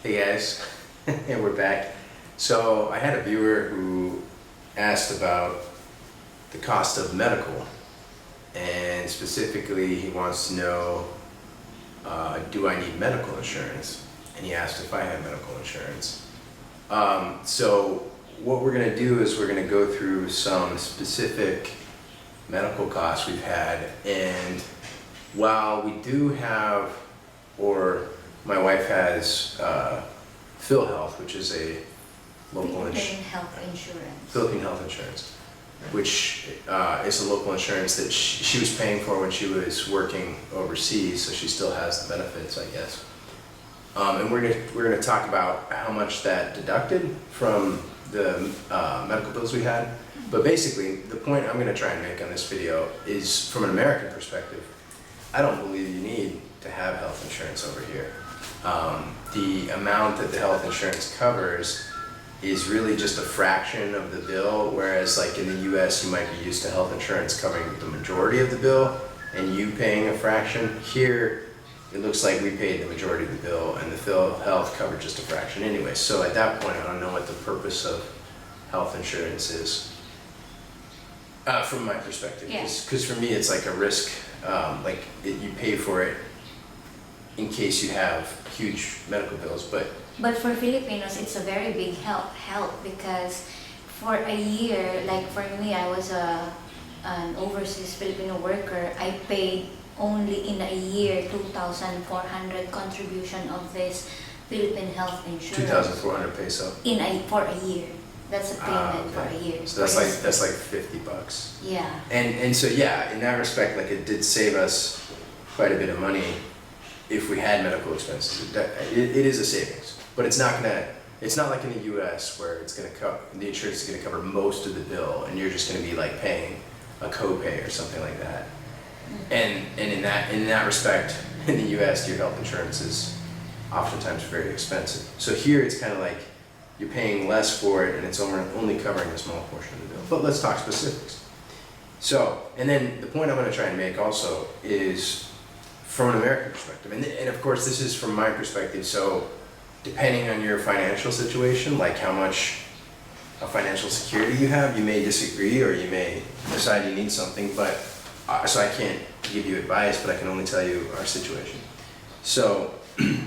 Hey guys, and we're back. So I had a viewer who asked about the cost of medical, and specifically he wants to know, do I need medical insurance? And he asked if I had medical insurance. So what we're gonna do is we're gonna go through some specific medical costs we've had, and while we do have, or my wife has Phil Health, which is a local Philippine Health Insurance. Philippine Health Insurance, which is a local insurance that she was paying for when she was working overseas, so she still has the benefits, I guess. And we're gonna talk about how much that deducted from the medical bills we had. But basically, the point I'm gonna try and make on this video is, from an American perspective, I don't believe you need to have health insurance over here. The amount that the health insurance covers is really just a fraction of the bill, whereas like in the US you might be used to health insurance covering the majority of the bill and you paying a fraction. Here it looks like we paid the majority of the bill and the Phil Health covered just a fraction anyway. So at that point I don't know what the purpose of health insurance is. From my perspective, because for me it's like a risk, you pay for it in case you have huge medical bills, but for Filipinos, it's a very big help because for a year, like for me, I was an overseas Filipino worker. I paid only in a year 2,400 contribution of this Philippine Health Insurance. 2,400 peso for a year. That's a payment for a year. So that's like $50. Yeah. And so yeah, in that respect, like it did save us quite a bit of money if we had medical expenses. It is a savings, but it's not like in the US where the insurance is gonna cover most of the bill and you're just gonna be like paying a copay or something like that. And in that respect, in the US, your health insurance is oftentimes very expensive. So here it's kind of like you're paying less for it and it's only covering a small portion of the bill. But let's talk specifics. So, and then the point I'm gonna try and make also is from an American perspective, and of course this is from my perspective, so depending on your financial situation, like how much financial security you have, you may disagree or you may decide you need something, but so I can't give you advice, but I can only tell you our situation. So, you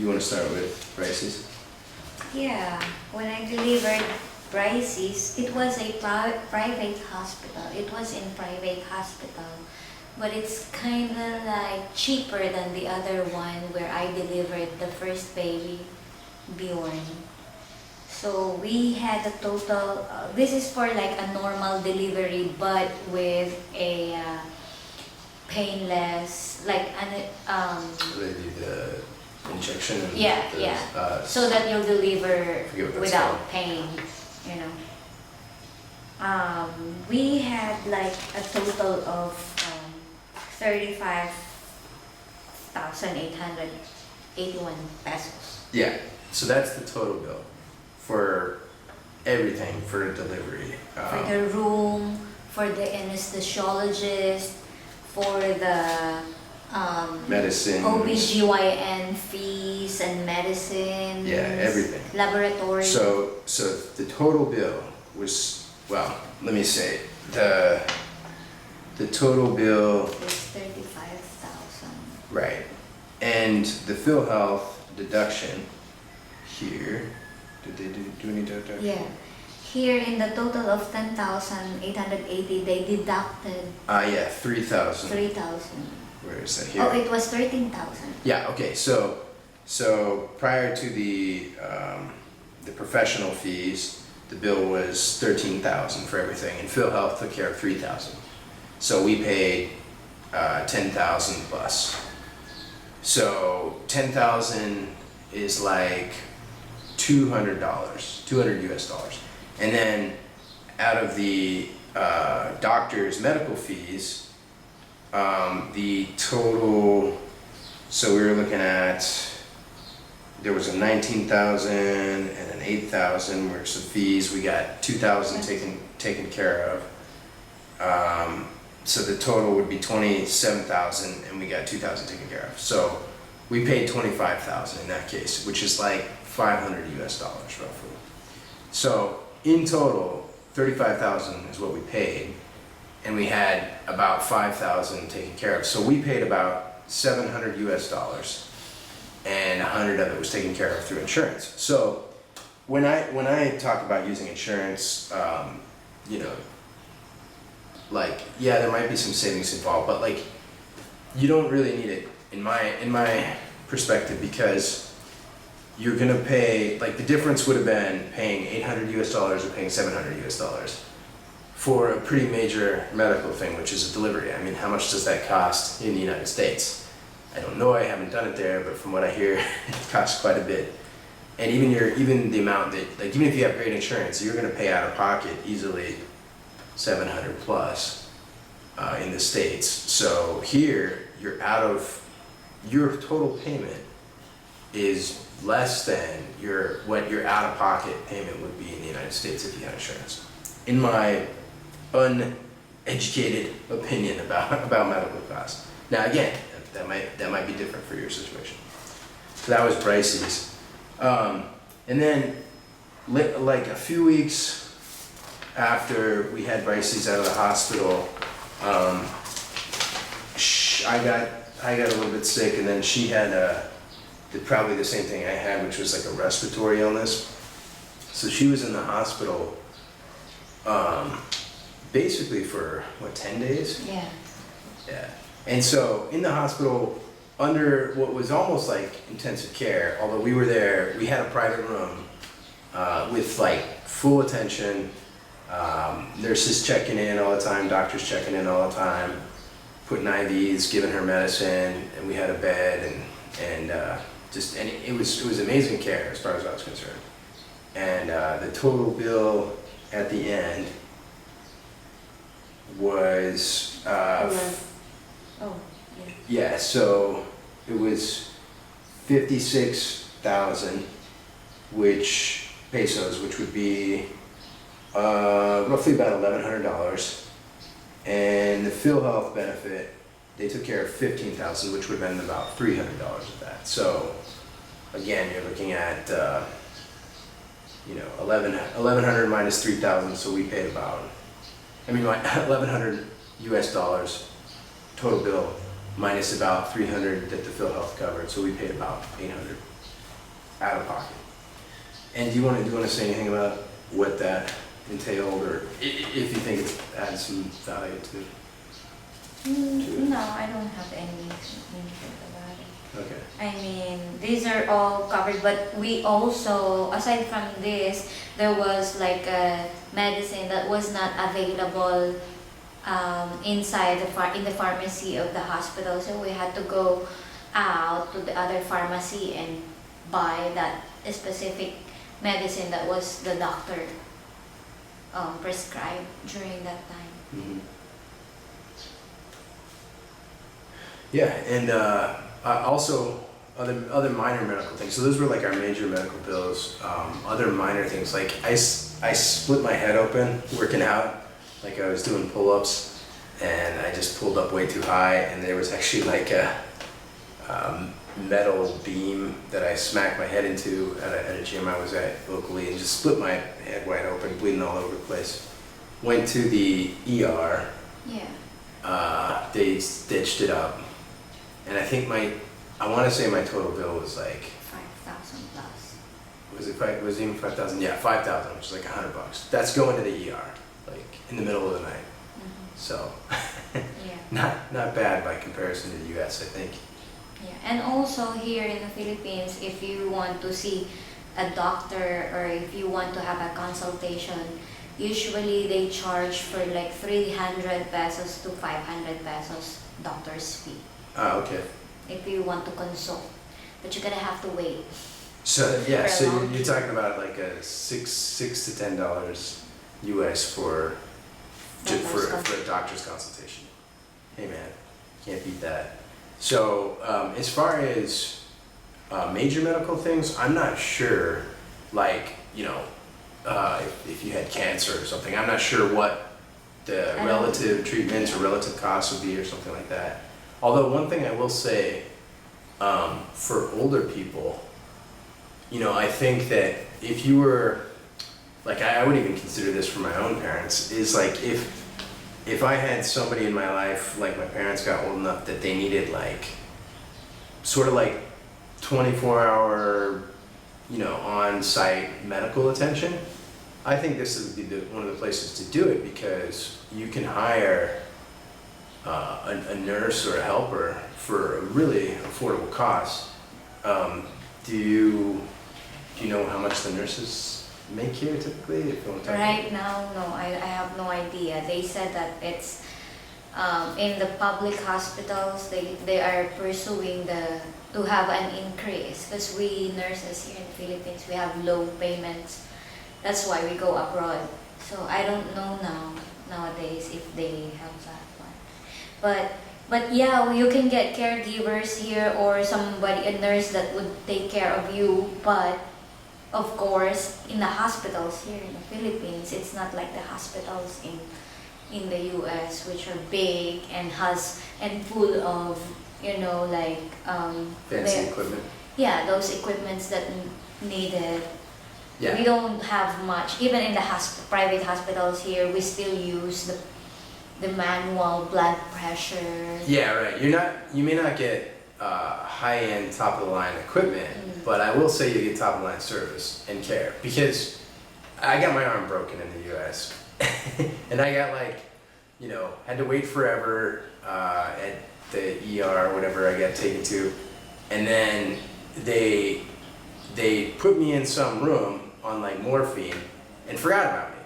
want to start with prices? Yeah, when I delivered Bryce's, it was a private hospital. It was in private hospital, but it's kind of like cheaper than the other one where I delivered the first baby, Bjorn. So we had a total, this is for like a normal delivery, but with a painless, like They do the injection and so that you'll deliver without called. pain, you know. We had like a total of 35,881 pesos. Yeah, so that's the total bill for everything for delivery. For the room, for the anesthesiologist, for the medicine, OBGYN fees and medicines. Yeah, everything. Laboratory. So the total bill was, well, let me say, the total bill was 35,000. right, and the Phil Health deduction here. Did they do any deduction? Yeah. Here in the total of 10,880, they deducted 3,000. 3,000. Where is that here? Oh, it was 13,000. Yeah. Okay. So prior to the professional fees, the bill was 13,000 for everything, and Phil Health took care of 3,000. So we paid 10,000 plus. So 10,000 is like $200 US dollars, and then out of the doctor's medical fees, the total. So we were looking at, there was a 19,000 and an 8,000 were some fees. We got 2,000 taken care of. So the total would be 27,000 and we got 2,000 taken care of. So We paid $25,000 in that case, which is like $500 roughly. So in total, $35,000 is what we paid, and we had about $5,000 taken care of. So we paid about $700 and 100 of it was taken care of through insurance. So when I talk about using insurance, you know, like, yeah, there might be some savings involved, but like, you don't really need it in my perspective, because you're gonna pay, like, the difference would have been paying $800 or paying $700 for a pretty major medical thing, which is a delivery. I mean, how much does that cost in the United States? I don't know, I haven't done it there, but from what I hear, it costs quite a bit. And even the amount that, like, even if you have great insurance, you're gonna pay out of pocket easily 700 plus in the States. So here, your total payment is less than what your out of pocket payment would be in the United States if you had insurance. In my uneducated opinion about medical costs. Now again, that might be different for your situation. So that was Bryce's. And then like a few weeks after we had Bryce's out of the hospital, I got a little bit sick, and then she had probably the same thing I had, which was like a respiratory illness. So she was in the hospital basically for, what, 10 days? Yeah. Yeah. And so in the hospital, under what was almost like intensive care, although we were there, we had a private room with like full attention, nurses checking in all the time, doctors checking in all the time, putting IVs, giving her medicine, and we had a bed, and it was amazing care as far as I was concerned. And the total bill at the end was yeah, so it was 56,000 pesos, which would be roughly about $1,100. And the PhilHealth benefit, they took care of 15,000, which would have been about $300 of that. So again, you're looking at 1,100 minus 3,000. So we paid about, $1,100 total bill, minus about 300 that the PhilHealth covered. So we paid about 800 out of pocket. And do you want to say anything about what that entailed, or if you think it adds some value to it? No, I don't have any input about it. Okay. I mean, these are all covered, but we also, aside from this, there was like a medicine that was not available inside in the pharmacy of the hospital, so we had to go out to the other pharmacy and buy that specific medicine that was the doctor prescribed during that time. Mm-hmm. Yeah, and also other minor medical things. So those were like our major medical bills. Other minor things, like I split my head open working out, like I was doing pull-ups, and I just pulled up way too high, and there was actually like a metal beam that I smacked my head into at a gym I was at locally, and just split my head wide open, bleeding all over the place. Went to the ER. Yeah. They stitched it up, and I think I want to say my total bill was like 5,000 plus. was it even 5,000? Yeah, 5,000, which is like $100. That's going to the ER, like in the middle of the night. Mm-hmm. So Yeah. not bad by comparison to the US, I think. Yeah, and also here in the Philippines, if you want to see a doctor or if you want to have a consultation, usually they charge for like 300 pesos to 500 pesos doctor's fee. Ah, okay. If you want to consult, but you're gonna have to wait. So yeah, For a so long you're talking about like a $6 to $10 US for a doctor's consultation. Hey man, can't beat that. So as far as major medical things, I'm not sure, like, if you had cancer or something, I'm not sure what the relative treatments or relative costs would be or something like that. Although one thing I will say For older people, you know, I think that if you were, like, I would even consider this for my own parents, is like if I had somebody in my life, like my parents got old enough that they needed like, sort of like 24-hour, you know, on-site medical attention, I think this would be one of the places to do it, because you can hire a nurse or a helper for a really affordable cost. Do you know how much the nurses make here typically? If you want to talk Right now, no, I have no idea. They said that it's in the public hospitals, they are pursuing to have an increase, because we nurses here in the Philippines, we have low payments. That's why we go abroad. So I don't know nowadays if they have that one. But yeah, you can get caregivers here, or somebody, a nurse that would take care of you. But of course, in the hospitals here in the Philippines, it's not like the hospitals in the US, which are big and full of, you know, like fancy equipment? Yeah, those equipments that needed. Yeah. We don't have much. Even in the private hospitals here, we still use the manual blood pressure. Yeah, right. You may not get high-end, top-of-the-line equipment, but I will say you get top-of-the-line service and care, because I got my arm broken in the U.S. and I got, like, you know, had to wait forever at the ER or whatever I got taken to, and then they put me in some room on like morphine and forgot about me.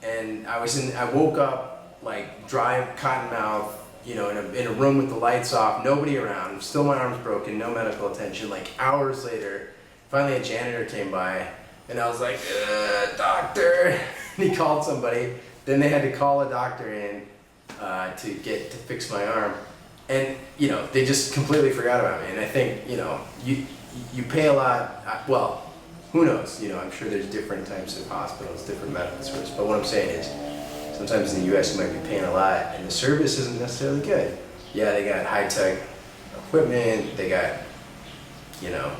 And I woke up like dry cotton mouth, you know, in a room with the lights off, nobody around, still my arm's broken, no medical attention. Like hours later, finally a janitor came by and I was like, doctor. And he called somebody. Then they had to call a doctor in to fix my arm. And, you know, they just completely forgot about me. And I think, you know, you pay a lot, well, who knows, you know, I'm sure there's different types of hospitals, different medical service, but what I'm saying is, sometimes in the US you might be paying a lot and the service isn't necessarily good. Yeah, they got high-tech equipment, they got, you know,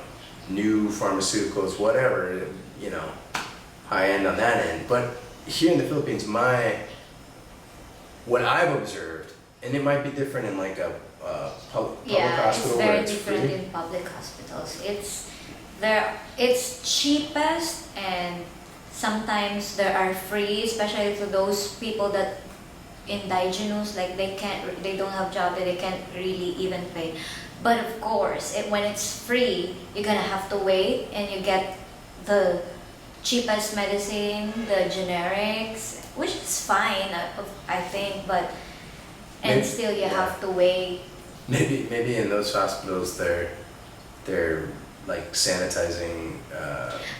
new pharmaceuticals, whatever, you know, high-end on that end. But here in the Philippines, what I've observed, and it might be different in like a public hospital where it's free. Yeah, it's very different in public hospitals. It's cheapest, and sometimes there are free, especially for those people that indigenous, like they don't have job, that they can't really even pay. But of course, when it's free, you're gonna have to wait, and you get the cheapest medicine, the generics, which is fine, I think, but still you have to wait. Maybe in those hospitals they're like sanitizing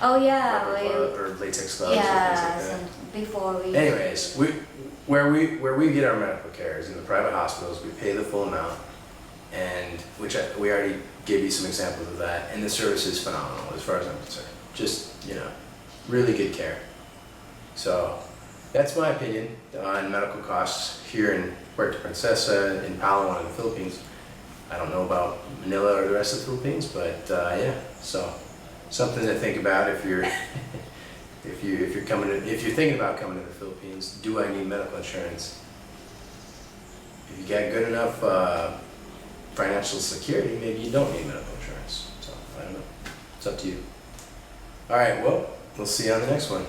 Oh yeah, or latex gloves yeah, or things like that. before we. Anyways, where we get our medical care is in the private hospitals. We pay the full amount, and we already gave you some examples of that, and the service is phenomenal as far as I'm concerned. Just, you know, really good care. So that's my opinion on medical costs here in Puerto Princesa, in Palawan, in the Philippines. I don't know about Manila or the rest of the Philippines, but yeah, so something to think about if you're if you're thinking about coming to the Philippines. Do I need medical insurance? If you got good enough financial security, maybe you don't need medical insurance. So I don't know. It's up to you. All right, well, we'll see you on the next one.